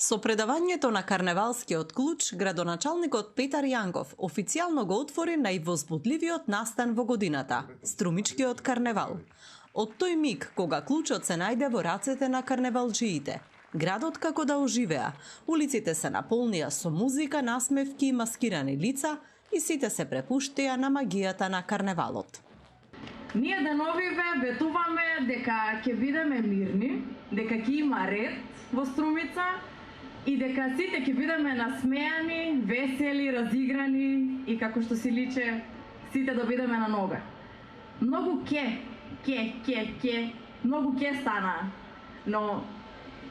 Со предавањето на карневалскиот клуч, градоначалникот Петар Јанков официјално го отвори највозбудливиот настан во годината – Струмичкиот карневал. Од тој миг, кога клучот се најде во рацете на карневалџиите, градот како да оживеа, улиците се наполнија со музика, насмевки и маскирани лица и сите се препуштија на магијата на карневалот. Ние деновиве ветуваме дека ќе бидеме мирни, дека ќе има ред во Струмица и дека сите ќе бидеме насмеани, весели, разиграни и како што си личе, сите да бидеме на нога. Многу многу ке стана, но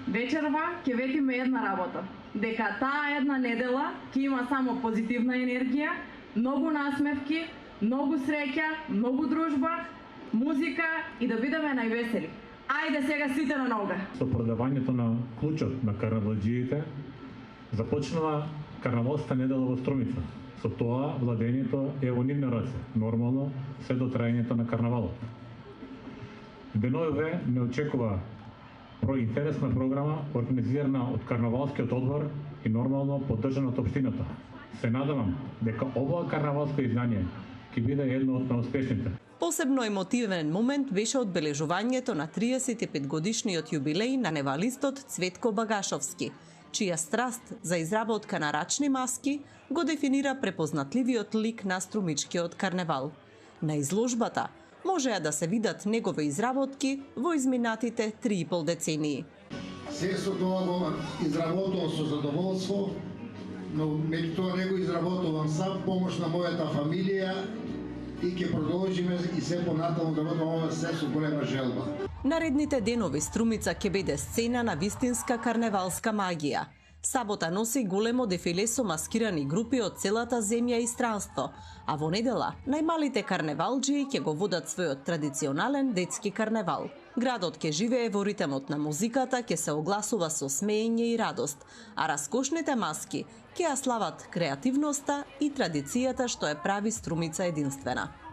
вечерва ќе ветиме една работа, дека таа една недела ќе има само позитивна енергија, многу насмевки, многу среќа, многу дружба, музика и да бидеме највесели. Ајде сега сите на нога. Со продавањето на клучот на карнавалџиите започнала карнавалска недела во Струмица. Со тоа владењето е во нивни раце, нормално се до траењето на карнавалот. Деновиве не очекува интересна програма организирана од карнавалскиот одбор и нормално поддржана од општината. Се надевам дека овој карнавалско издание ќе биде едно од најуспешните. Посебно емотивен момент беше одбележувањето на 35-годишниот јубилеј на карневалистот Цветко Багашовски, чија страст за изработка на рачни маски го дефинира препознатливиот лик на Струмичкиот карневал. На изложбата можеа да се видат негови изработки во изминатите 3,5 децении. Се со тоа го изработувам со задоволство, но меѓутоа не го изработувам сам, помош на мојата фамилија и ќе продолжиме и се понатаму да водиме ова се со голема желба. Наредните денови Струмица ќе биде сцена на вистинска карневалска магија. Сабота носи големо дефиле со маскирани групи од целата земја и странство, а во недела најмалите карневалџии ќе го водат својот традиционален детски карневал. Градот ќе живее во ритмот на музиката, ќе се огласува со смеење и радост, а раскошните маски ќе ја слават креативноста и традицијата што ја прави Струмица единствена.